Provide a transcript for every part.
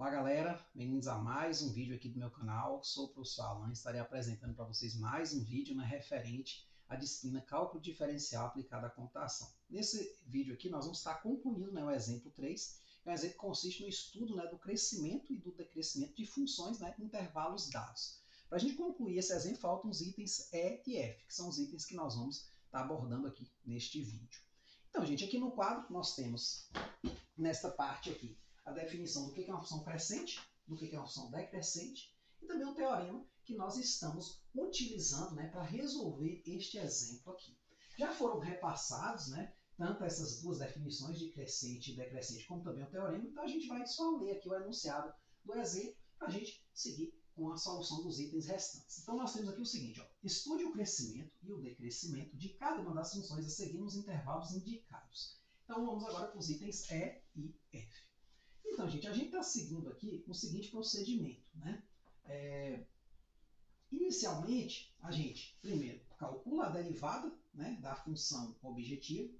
Olá galera, bem-vindos a mais um vídeo aqui do meu canal. Sou o professor Alan e estarei apresentando para vocês mais um vídeo referente à disciplina Cálculo Diferencial aplicado à computação. Nesse vídeo aqui nós vamos estar concluindo o exemplo 3, que é um exemplo que consiste no estudo do crescimento e do decrescimento de funções em intervalos dados. Para a gente concluir esse exemplo, faltam os itens E e F, que são os itens que nós vamos estar abordando aqui neste vídeo. Então, gente, aqui no quadro nós temos, nesta parte aqui, a definição do que é uma função crescente, do que é uma função decrescente, e também o teorema que nós estamos utilizando para resolver este exemplo aqui. Já foram repassados tanto essas duas definições de crescente e decrescente, como também o teorema, então a gente vai só ler aqui o enunciado do exemplo para a gente seguir com a solução dos itens restantes. Então nós temos aqui o seguinte, estude o crescimento e o decrescimento de cada uma das funções a seguir nos intervalos indicados. Então vamos agora para os itens E e F. Então, gente, a gente está seguindo aqui o seguinte procedimento, Inicialmente, a gente, primeiro, calcula a derivada da função objetivo,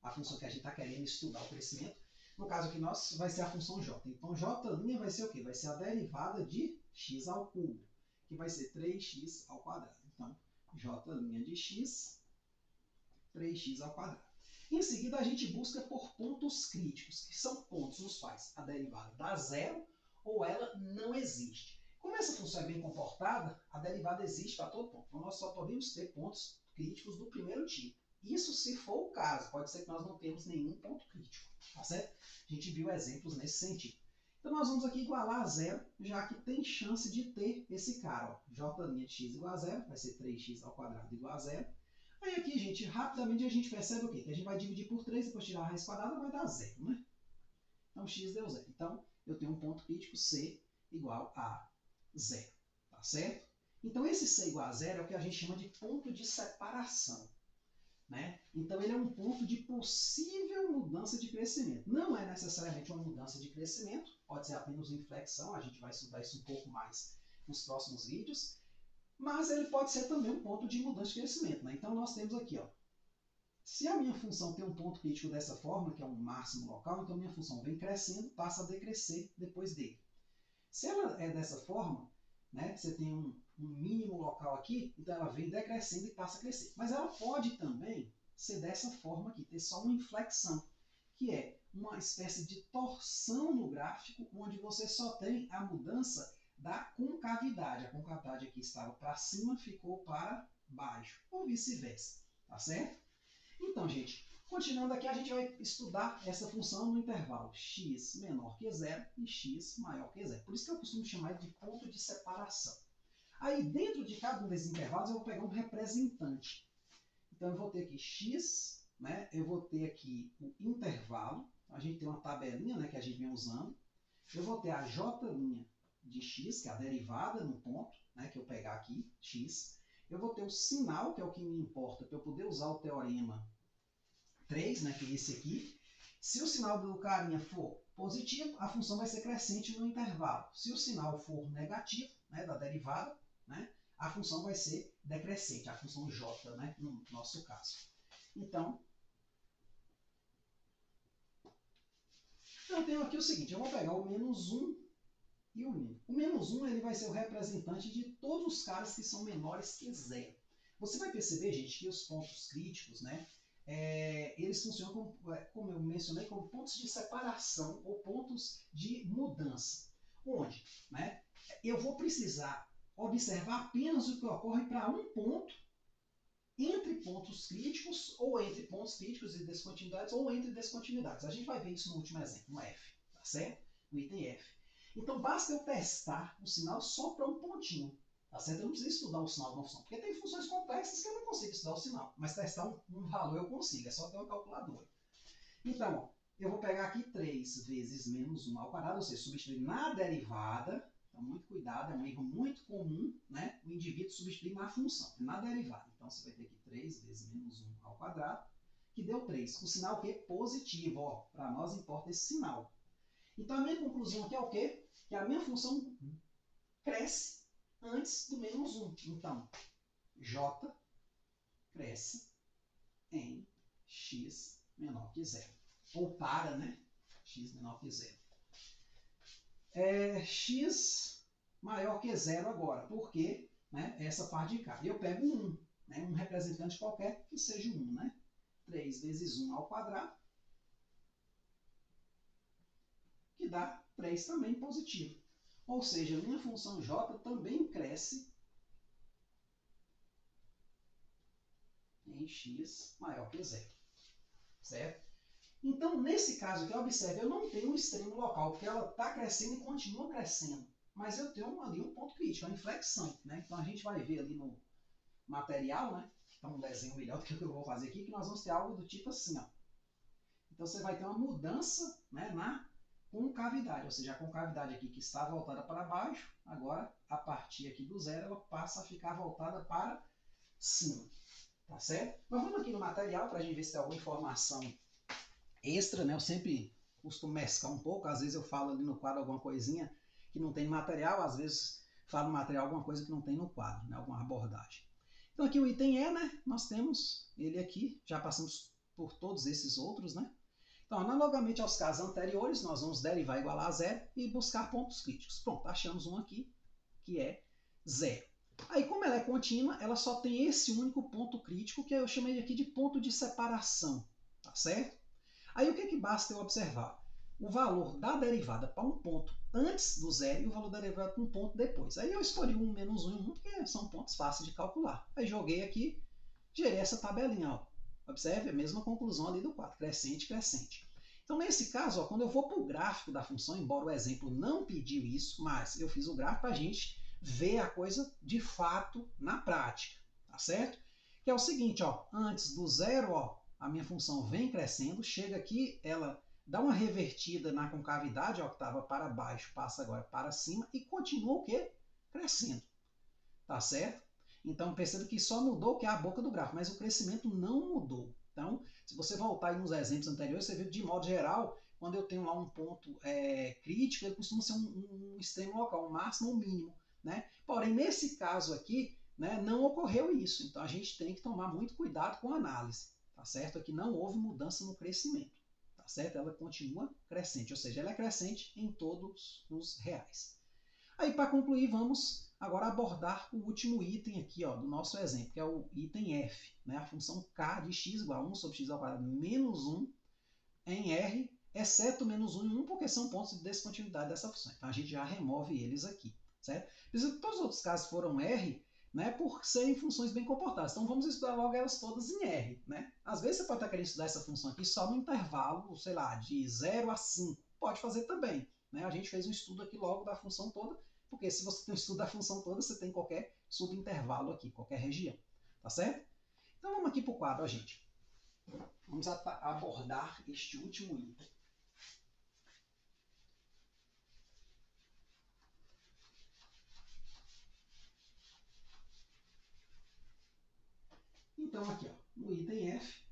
a função que a gente está querendo estudar o crescimento. No caso aqui nosso, vai ser a função j. Então, j' vai ser o quê? Vai ser a derivada de x ao cubo, que vai ser 3x ao quadrado. Então, j' de x, 3x ao quadrado. Em seguida, a gente busca por pontos críticos, que são pontos nos quais a derivada dá zero ou ela não existe. Como essa função é bem comportada, a derivada existe para todo ponto. Então, nós só podemos ter pontos críticos do primeiro tipo. Isso se for o caso. Pode ser que nós não temos nenhum ponto crítico. Tá certo? A gente viu exemplos nesse sentido. Então, nós vamos aqui igualar a zero, já que tem chance de ter esse cara. J' de x igual a zero, vai ser 3x ao quadrado igual a zero. Aí aqui, gente, rapidamente a gente percebe o quê? Que a gente vai dividir por 3, depois tirar a raiz quadrada, vai dar zero, né? Então, x deu zero. Então, eu tenho um ponto crítico C igual a zero, tá certo? Então, esse C igual a zero é o que a gente chama de ponto de separação, Então, ele é um ponto de possível mudança de crescimento. Não é necessariamente uma mudança de crescimento, pode ser apenas uma inflexão, a gente vai estudar isso um pouco mais nos próximos vídeos, mas ele pode ser também um ponto de mudança de crescimento. Então, nós temos aqui, se a minha função tem um ponto crítico dessa forma, que é um máximo local, então minha função vem crescendo, passa a decrescer depois dele. Se ela é dessa forma, você tem um mínimo local aqui, então ela vem decrescendo e passa a crescer. Mas ela pode também ser dessa forma aqui, ter só uma inflexão, que é uma espécie de torção no gráfico, onde você só tem a mudança da concavidade. A concavidade aqui estava para cima, ficou para baixo, ou vice-versa, tá certo? Então, gente, continuando aqui, a gente vai estudar essa função no intervalo x menor que zero e x maior que zero. Por isso que eu costumo chamar de ponto de separação. Aí, dentro de cada um desses intervalos, eu vou pegar um representante. Então, eu vou ter aqui x, eu vou ter aqui o intervalo. A gente tem uma tabelinha que a gente vem usando. Eu vou ter a j' de x, que é a derivada no ponto, que eu pegar aqui, x. Eu vou ter o sinal, que é o que me importa, para eu poder usar o teorema 3, que é esse aqui. Se o sinal do carinha for positivo, a função vai ser crescente no intervalo. Se o sinal for negativo, da derivada, a função vai ser decrescente, a função j, no nosso caso. Então, eu tenho aqui o seguinte, eu vou pegar o menos 1 e o mínimo. O menos 1 ele vai ser o representante de todos os caras que são menores que zero. Você vai perceber, gente, que os pontos críticos, eles funcionam como eu mencionei, como pontos de separação ou pontos de mudança. Onde eu vou precisar observar apenas o que ocorre para um ponto entre pontos críticos, ou entre pontos críticos e descontinuidades, ou entre descontinuidades. A gente vai ver isso no último exemplo, no F, tá certo? No item F. Então, basta eu testar o sinal só para um pontinho, tá certo? Eu não preciso estudar o sinal de uma função, porque tem funções complexas que eu não consigo estudar o sinal, mas testar um valor eu consigo, é só ter uma calculadora. Então, eu vou pegar aqui 3 vezes menos 1 ao quadrado, ou seja, substituir na derivada. Então, muito cuidado, é um erro muito comum, o indivíduo substituir na função, na derivada. Então, você vai ter aqui 3 vezes menos 1 ao quadrado, que deu 3. O sinal que é positivo, para nós importa esse sinal. Então, a minha conclusão aqui é o quê? Que a minha função cresce antes do menos 1. Então, j cresce em x menor que zero. Ou para, x menor que zero. x maior que zero agora, porque, né, essa parte de cá. Eu pego 1, né, um representante qualquer que seja 1, né? 3 vezes 1 ao quadrado, que dá 3 também positivo. Ou seja, minha função j também cresce em x maior que zero, certo? Então, nesse caso aqui, observe, eu não tenho um extremo local, porque ela está crescendo e continua crescendo. Mas eu tenho ali um ponto crítico, uma inflexão, né? Então, a gente vai ver ali no material, né? Então, um desenho melhor do que o que eu vou fazer aqui, que nós vamos ter algo do tipo assim, ó. Então, você vai ter uma mudança, né, na concavidade, ou seja, a concavidade aqui que está voltada para baixo, agora, a partir aqui do zero, ela passa a ficar voltada para cima, tá certo? Mas vamos aqui no material para a gente ver se tem alguma informação extra, né? Eu sempre costumo mesclar um pouco, às vezes eu falo ali no quadro alguma coisinha que não tem no material, às vezes falo no material alguma coisa que não tem no quadro, né? Alguma abordagem. Então aqui o item E, né? Nós temos ele aqui, já passamos por todos esses outros, né? Então, analogamente aos casos anteriores, nós vamos derivar igual a zero e buscar pontos críticos. Pronto, achamos um aqui, que é zero. Aí, como ela é contínua, ela só tem esse único ponto crítico, que eu chamei aqui de ponto de separação, tá certo? Aí, o que basta eu observar? O valor da derivada para um ponto antes do zero e o valor da derivada para um ponto depois. Aí eu escolhi 1, menos 1 e 1, porque são pontos fáceis de calcular. Aí joguei aqui, gerei essa tabelinha, ó. Observe a mesma conclusão ali do quadro, crescente, crescente. Então, nesse caso, ó, quando eu vou para o gráfico da função, embora o exemplo não pediu isso, mas eu fiz o gráfico para a gente ver a coisa de fato na prática, tá certo? Que é o seguinte, ó, antes do zero, ó, a minha função vem crescendo, chega aqui, ela dá uma revertida na concavidade, ó, que estava para baixo, passa agora para cima e continua o quê? Crescendo, tá certo? Então, perceba que só mudou que é a boca do gráfico, mas o crescimento não mudou. Então, se você voltar aí nos exemplos anteriores, você viu que, de modo geral, quando eu tenho lá um ponto crítico, ele costuma ser um extremo local, um máximo ou um mínimo, né? Porém, nesse caso aqui, né, não ocorreu isso. Então, a gente tem que tomar muito cuidado com a análise, tá certo? Aqui não houve mudança no crescimento, tá certo? Ela continua crescente, ou seja, ela é crescente em todos os reais. Aí, para concluir, vamos agora abordar o último item aqui, ó, do nosso exemplo, que é o item f, né? A função k de x igual a 1 sobre x ao quadrado menos 1 em r, exceto menos 1 e 1, porque são pontos de descontinuidade dessa função. Então, a gente já remove eles aqui, certo? Precisa que todos os outros casos foram r, né, por serem funções bem comportadas. Então, vamos estudar logo elas todas em r, né? Às vezes, você pode estar querendo estudar essa função aqui só no intervalo, sei lá, de 0 a 5. Pode fazer também, né? A gente fez um estudo aqui logo da função toda, porque se você tem um estudo da função toda, você tem qualquer subintervalo aqui, qualquer região, tá certo? Então, vamos aqui para o quadro, ó, gente. Vamos abordar este último item. Então, aqui, ó, no item F.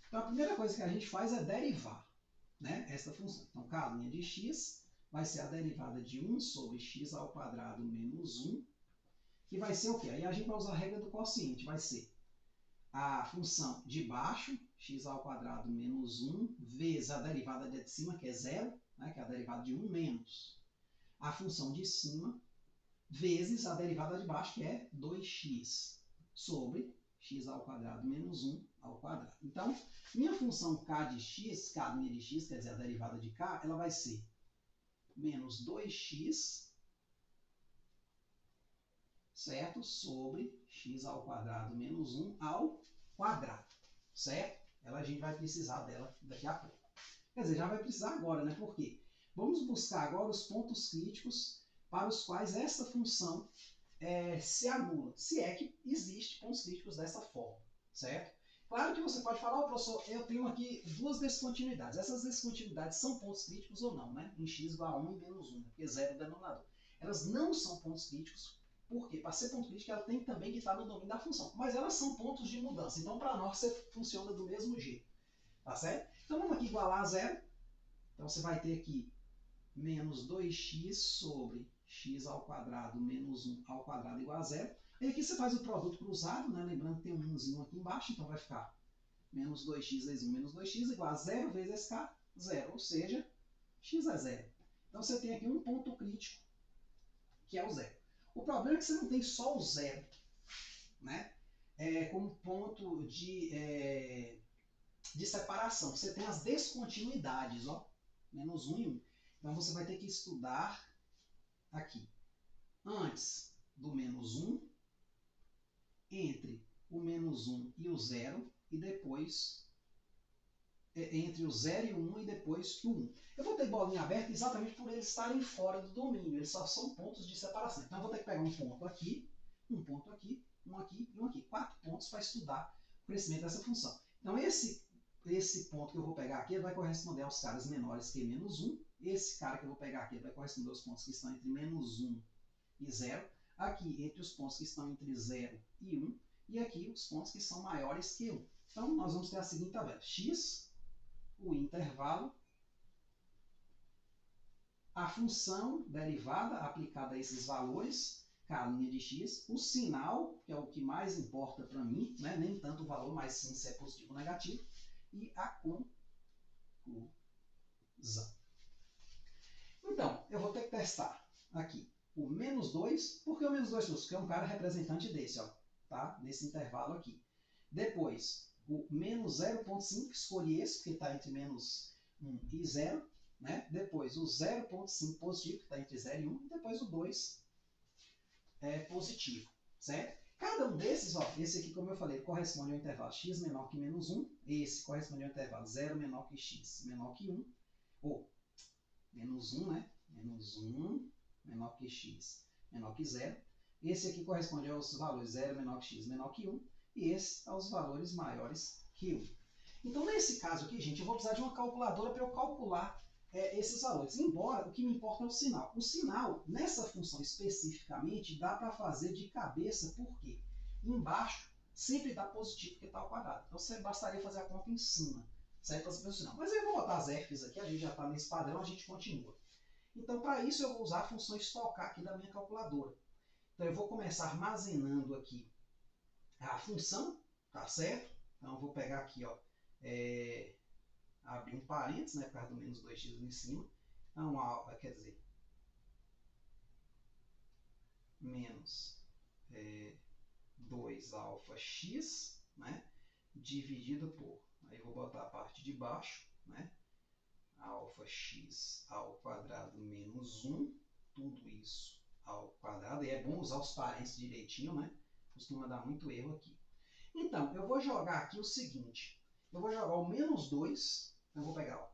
Então, a primeira coisa que a gente faz é derivar, né, essa função. Então, k' de x vai ser a derivada de 1 sobre x ao quadrado menos 1, que vai ser o quê? Aí a gente vai usar a regra do quociente, vai ser a função de baixo, x ao quadrado menos 1, vezes a derivada de cima, que é 0, né, que é a derivada de 1 menos a função de cima, vezes a derivada de baixo, que é 2x, sobre x ao quadrado menos 1 ao quadrado. Então, minha função k de x, k' de x, quer dizer, a derivada de k, ela vai ser menos 2x, certo? Sobre x ao quadrado menos 1 ao quadrado, certo? A gente vai precisar dela daqui a pouco. Quer dizer, já vai precisar agora, né? Por quê? Vamos buscar agora os pontos críticos para os quais essa função se anula, se é que existe pontos críticos dessa forma, certo? Claro que você pode falar, oh, professor, eu tenho aqui duas descontinuidades. Essas descontinuidades são pontos críticos ou não, né? Em x igual a 1 e menos 1, porque 0 é o denominador. Elas não são pontos críticos, porque para ser ponto crítico ela tem também que estar no domínio da função. Mas elas são pontos de mudança, então para nós funciona do mesmo jeito, tá certo? Então vamos aqui igualar a 0. Então você vai ter aqui menos 2x sobre x ao quadrado menos 1 ao quadrado igual a 0. E aqui você faz o produto cruzado, né? Lembrando que tem um 1zinho aqui embaixo, então vai ficar menos 2x vezes 1 menos 2x igual a 0 vezes k, 0. Ou seja, x é zero. Então você tem aqui um ponto crítico, que é o zero. O problema é que você não tem só o zero, né? Como ponto de separação. Você tem as descontinuidades, ó, menos 1 e 1. Então você vai ter que estudar aqui, antes do menos 1, entre o menos 1 e o 0, e depois entre o 0 e o 1 e depois o 1. Eu vou ter bolinha aberta exatamente por eles estarem fora do domínio, eles só são pontos de separação. Então eu vou ter que pegar um ponto aqui, um ponto aqui, um aqui e um aqui. 4 pontos para estudar o crescimento dessa função. Então esse ponto que eu vou pegar aqui vai corresponder aos caras menores que menos 1. Esse cara que eu vou pegar aqui vai corresponder aos pontos que estão entre menos 1 e 0. Aqui entre os pontos que estão entre 0 e 1. E aqui os pontos que são maiores que 1. Então nós vamos ter a seguinte tabela. X, o intervalo, a função derivada aplicada a esses valores, k' de x, o sinal, que é o que mais importa para mim, né? Nem tanto o valor, mas sim se é positivo ou negativo, e a conclusão. Então, eu vou ter que testar aqui o menos 2, por que o menos 2? Porque é um cara representante desse, ó, tá? Nesse intervalo aqui. Depois, o menos 0,5, escolhi esse, porque está entre menos 1 e 0. Né? Depois, o 0,5 positivo, que está entre 0 e 1. E depois o 2 positivo. Certo? Cada um desses, ó, esse aqui, como eu falei, corresponde ao intervalo x menor que menos 1. Esse corresponde ao intervalo 0 menor que x menor que 1. Ou menos 1, né? Menos 1 menor que x menor que 0. Esse aqui corresponde aos valores 0 menor que x menor que 1. E esse aos valores maiores que 1. Então, nesse caso aqui, gente, eu vou precisar de uma calculadora para eu calcular esses valores. Embora o que me importa é o sinal. O sinal, nessa função especificamente, dá para fazer de cabeça, porque embaixo sempre dá positivo, porque está ao quadrado. Então, você bastaria fazer a conta em cima, certo? Para saber o sinal. Mas eu vou botar as Fs aqui, a gente já está nesse padrão, a gente continua. Então, para isso, eu vou usar a função estocar aqui da minha calculadora. Então, eu vou começar armazenando aqui a função, tá certo? Então, eu vou pegar aqui, ó, abrir um parênteses, né, por causa do menos 2x em cima. Então, quer dizer, menos 2αx, né, dividido por, aí eu vou botar a parte de baixo, né, αx ao quadrado menos 1, tudo isso ao quadrado. E é bom usar os parênteses direitinho, né, costuma dar muito erro aqui. Então, eu vou jogar aqui o seguinte, eu vou jogar o menos 2, eu vou pegar, ó,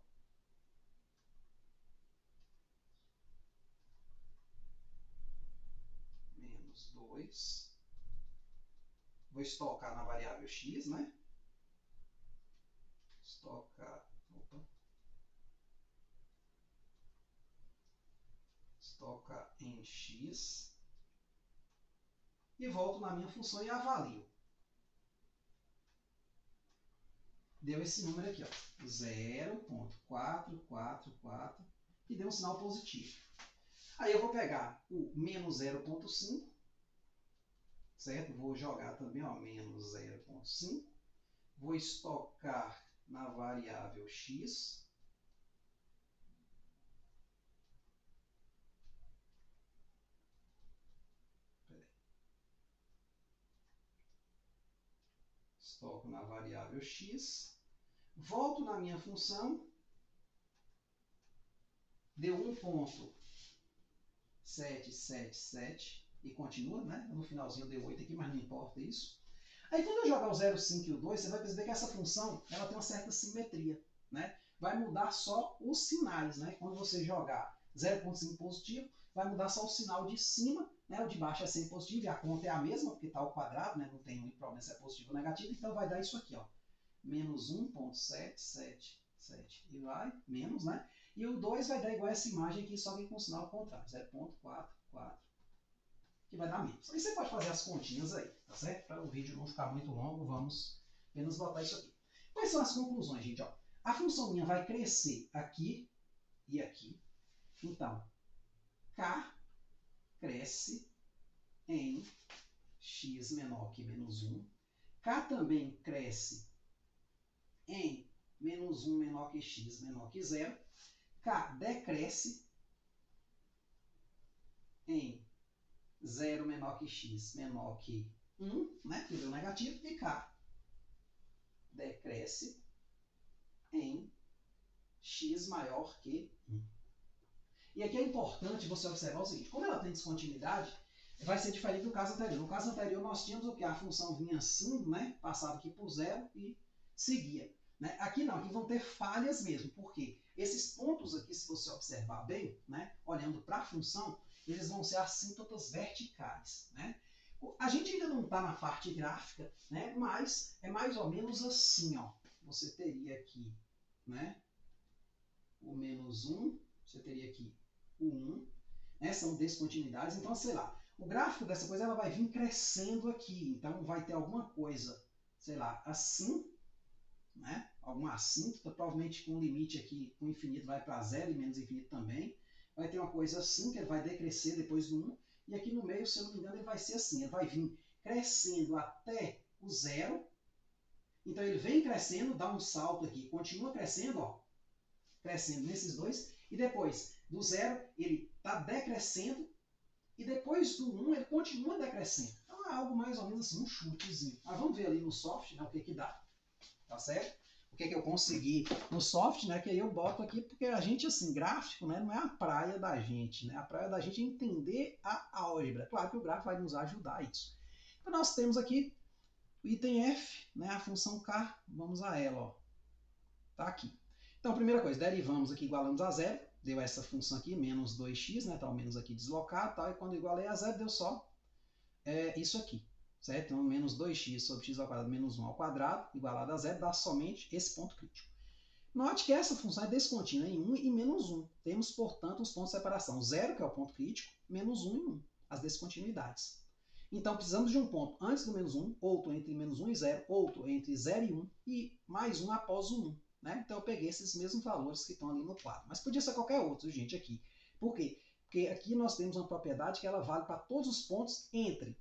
menos 2, vou estocar na variável x, né? Estocar em x, e volto na minha função e avalio. Deu esse número aqui, ó, 0,444, e deu um sinal positivo. Aí eu vou pegar o menos 0,5, certo? Vou jogar também, ó, menos 0,5. Vou estocar na variável x. Estoco na variável x. Volto na minha função. Deu 1,777 e continua, né? No finalzinho deu 8 aqui, mas não importa isso. Aí quando eu jogar o 0,5 e o 2, você vai perceber que essa função ela tem uma certa simetria, né? Vai mudar só os sinais, né? Quando você jogar 0,5 positivo, vai mudar só o sinal de cima, né? O de baixo é sempre positivo e a conta é a mesma, porque está ao quadrado, né? Não tem muito problema se é positivo ou negativo, então vai dar isso aqui, ó. Menos 1,777 e vai, menos, né? E o 2 vai dar igual a essa imagem aqui, só que com o sinal contrário, 0,44, que vai dar menos. Aí você pode fazer as continhas aí, tá certo? Para o vídeo não ficar muito longo, vamos apenas botar isso aqui. Quais são as conclusões, gente? Ó, a função minha vai crescer aqui e aqui. Então, k cresce em x menor que menos 1. K também cresce em menos 1 menor que x menor que 0. K decresce em 0 menor que x menor que 1, né, que deu negativo, e K decresce em x maior que 1. E aqui é importante você observar o seguinte, como ela tem descontinuidade, vai ser diferente do caso anterior. No caso anterior, nós tínhamos o que? A função vinha assim, né, passava aqui por 0 e seguia. Né? Aqui não, aqui vão ter falhas mesmo. Por quê? Esses pontos aqui, se você observar bem, né, olhando para a função, eles vão ser assíntotas verticais. Né? A gente ainda não está na parte gráfica, né, mas é mais ou menos assim. Ó. Você teria aqui, né, o menos 1, você teria aqui o 1, né, são descontinuidades. Então, sei lá, o gráfico dessa coisa ela vai vir crescendo aqui. Então, vai ter alguma coisa, sei lá, assim, né? Alguma assíntota, provavelmente com limite aqui, com infinito vai para 0 e menos infinito também. Vai ter uma coisa assim, que ele vai decrescer depois do 1. E aqui no meio, se eu não me engano, ele vai ser assim. Ele vai vir crescendo até o 0. Então, ele vem crescendo, dá um salto aqui, continua crescendo, ó, crescendo nesses dois. E depois, do 0, ele está decrescendo. E depois do 1, ele continua decrescendo. Então, é algo mais ou menos assim, um chutezinho. Mas vamos ver ali no soft, né, o que dá. Tá certo? O que eu consegui no soft, né? Que aí eu boto aqui, porque a gente, assim, gráfico, né? Não é a praia da gente, né? A praia da gente é entender a álgebra. Claro que o gráfico vai nos ajudar a isso. Então, nós temos aqui o item F, né? A função K, vamos a ela, ó. Tá aqui. Então, primeira coisa, derivamos aqui, igualamos a 0. Deu essa função aqui, menos 2x, né? Tá o menos aqui deslocado, tá? E quando igualei a 0, deu só isso aqui. Certo? Então, menos 2x sobre x ao quadrado menos 1 ao quadrado, igualado a 0, dá somente esse ponto crítico. Note que essa função é descontínua em 1 e menos 1. Temos, portanto, os pontos de separação. 0, que é o ponto crítico, menos 1 e 1, as descontinuidades. Então, precisamos de um ponto antes do menos 1, outro entre menos 1 e 0, outro entre 0 e 1, e mais um após o 1. Né? Então, eu peguei esses mesmos valores que estão ali no quadro. Mas podia ser qualquer outro, gente, aqui. Por quê? Porque aqui nós temos uma propriedade que ela vale para todos os pontos entre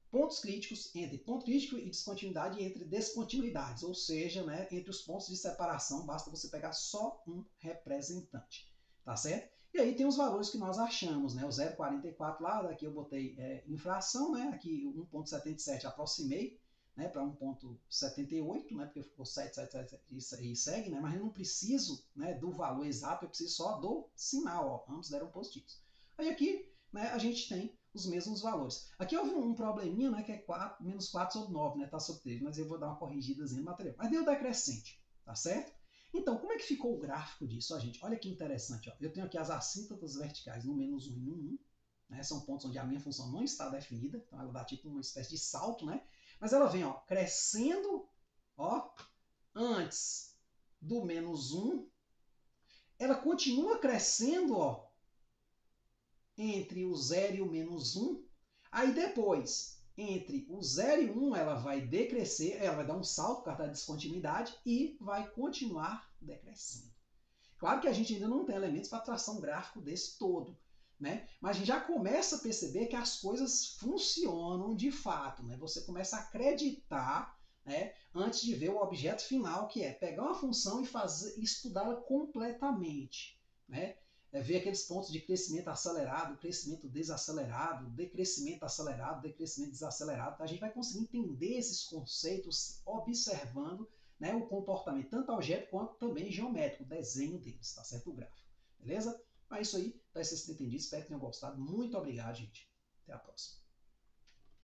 pontos críticos, entre ponto crítico e descontinuidade, e entre descontinuidades, ou seja, né, entre os pontos de separação, basta você pegar só um representante, tá certo? E aí tem os valores que nós achamos, né, o 0,44 lá, daqui eu botei infração, né, aqui 1,77 aproximei, né, para 1,78, né, porque ficou 7 e segue, né, mas eu não preciso, né, do valor exato, eu preciso só do sinal, ó, ambos deram positivos. Aí aqui, né, a gente tem os mesmos valores. Aqui houve um probleminha, né, que é menos 4 sobre 9, né, tá sobre 3, mas eu vou dar uma corrigidazinha no material. Mas deu decrescente, tá certo? Então, como é que ficou o gráfico disso, ó, gente? Olha que interessante, ó. Eu tenho aqui as assíntotas verticais no menos 1 e no 1, né, são pontos onde a minha função não está definida, então ela dá tipo uma espécie de salto, né? Mas ela vem, ó, crescendo, ó, antes do menos 1, ela continua crescendo, ó, entre o 0 e o menos 1, aí depois, entre o 0 e 1, ela vai decrescer, ela vai dar um salto por causa da descontinuidade e vai continuar decrescendo. Claro que a gente ainda não tem elementos para tração gráfico desse todo, né? Mas a gente já começa a perceber que as coisas funcionam de fato, né? Você começa a acreditar, né, antes de ver o objeto final, que é pegar uma função e estudá-la completamente, né? Ver aqueles pontos de crescimento acelerado, crescimento desacelerado, decrescimento acelerado, decrescimento desacelerado. A gente vai conseguir entender esses conceitos observando, né, o comportamento tanto algébrico quanto também geométrico, o desenho deles, tá certo? O gráfico, beleza? Mas isso aí, para vocês terem entendido, espero que tenham gostado. Muito obrigado, gente. Até a próxima.